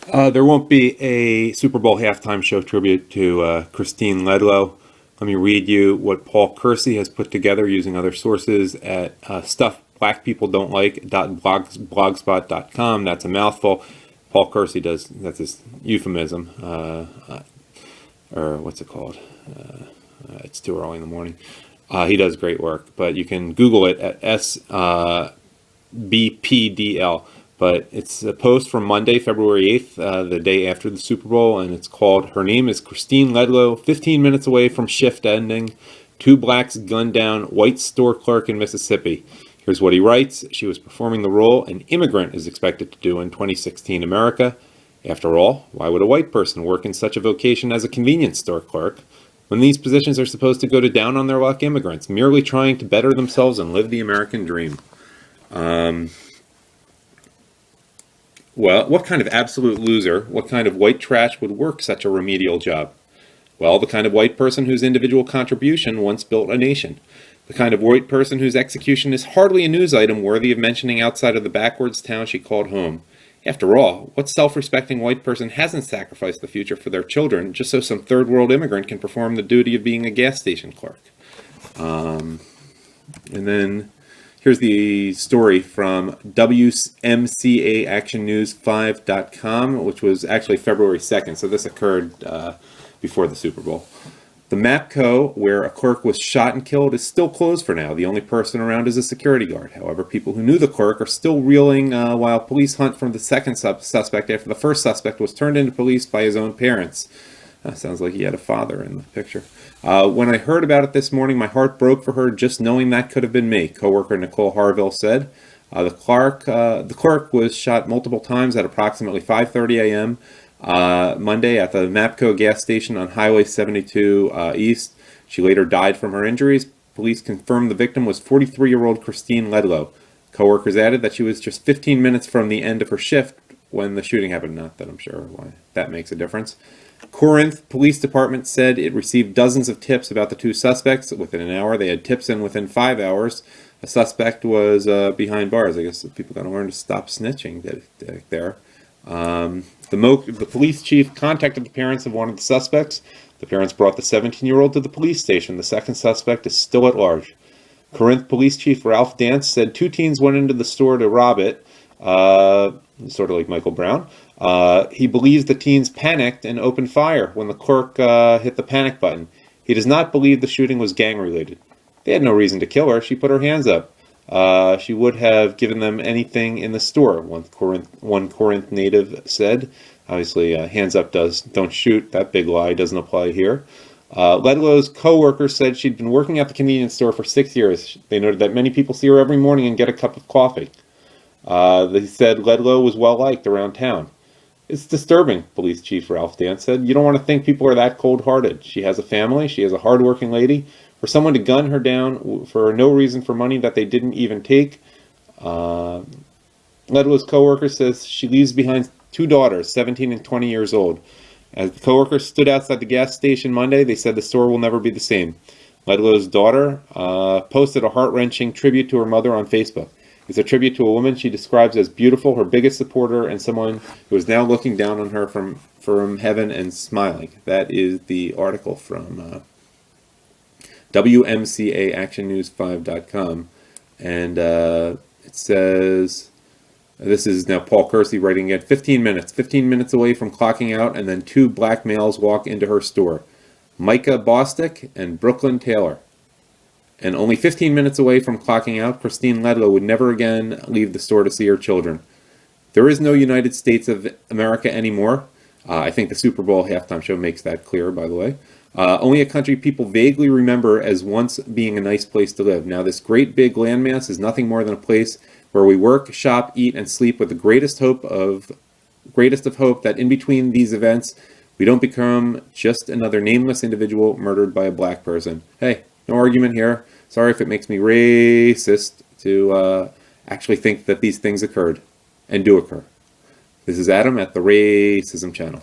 There won't be a Super Bowl halftime show tribute to Christine Ledlow. Let me read you what Paul Kersey has put together using other sources at stuffblackpeopledon'tlike.blogspot.com. That's a mouthful. Paul Kersey does, that's his euphemism, or what's it called? It's too early in the morning. He does great work, but you can Google it at SBPDL. But it's a post from Monday, February 8th, the day after the Super Bowl, and it's called, "Her Name is Christine Ledlow, 15 minutes away from shift ending. Two blacks gunned down white store clerk in Mississippi." Here's what he writes. "She was performing the role an immigrant is expected to do in 2016 America. After all, why would a white person work in such a vocation as a convenience store clerk when these positions are supposed to go to down on their luck immigrants, merely trying to better themselves and live the American dream?" Well, what kind of absolute loser, what kind of white trash would work such a remedial job? Well, the kind of white person whose individual contribution once built a nation. The kind of white person whose execution is hardly a news item worthy of mentioning outside of the backwards town she called home. After all, what self-respecting white person hasn't sacrificed the future for their children just so some third-world immigrant can perform the duty of being a gas station clerk? And then here's the story from WMCAActionNews5.com, which was actually February 2nd, so this occurred before the Super Bowl. "The MAPCO, where a clerk was shot and killed, is still closed for now. The only person around is a security guard. However, people who knew the clerk are still reeling while police hunt for the second suspect after the first suspect was turned into police by his own parents." Sounds like he had a father in the picture. "When I heard about it this morning, my heart broke for her just knowing that could have been me," coworker Nicole Harville said. The clerk was shot multiple times at approximately 5:30 a.m. Monday at the MAPCO gas station on Highway 72 East. She later died from her injuries. Police confirmed the victim was 43-year-old Christine Ledlow. Coworkers added that she was just 15 minutes from the end of her shift when the shooting happened. Not that I'm sure why that makes a difference. Corinth Police Department said it received dozens of tips about the two suspects. Within an hour, they had tips in within 5 hours. A suspect was behind bars. I guess people got to learn to stop snitching there. The police chief contacted the parents of one of the suspects. The parents brought the 17-year-old to the police station. The second suspect is still at large. Corinth Police Chief Ralph Dance said two teens went into the store to rob it, sort of like Michael Brown. He believes the teens panicked and opened fire when the clerk hit the panic button. He does not believe the shooting was gang-related. They had no reason to kill her. She put her hands up. She would have given them anything in the store, one Corinth native said. Obviously, hands up don't shoot. That big lie doesn't apply here. Ledlow's co-worker said she'd been working at the convenience store for 6 years. They noted that many people see her every morning and get a cup of coffee. They said Ledlow was well-liked around town. "It's disturbing," Police Chief Ralph Dance said. "You don't want to think people are that cold-hearted. She has a family. She is a hard-working lady. For someone to gun her down for no reason for money that they didn't even take." Ledlow's co-worker says she leaves behind two daughters, 17 and 20 years old. As the co-workers stood outside the gas station Monday, they said the store will never be the same. Ledlow's daughter posted a heart-wrenching tribute to her mother on Facebook. It's a tribute to a woman she describes as beautiful, her biggest supporter, and someone who is now looking down on her from heaven and smiling. That is the article from WMCAActionNews5.com. And it says, this is now Paul Kersey writing it, 15 minutes away from clocking out, and then two black males walk into her store, Micah Bostic and Brooklyn Taylor. And only 15 minutes away from clocking out, Christine Ledlow would never again leave the store to see her children. There is no United States of America anymore. I think the Super Bowl halftime show makes that clear, by the way. Only a country people vaguely remember as once being a nice place to live. Now this great big landmass is nothing more than a place where we work, shop, eat, and sleep with the greatest of hope that in between these events, we don't become just another nameless individual murdered by a black person. Hey, no argument here. Sorry if it makes me racist to actually think that these things occurred and do occur. This is Adam at the Racism Channel.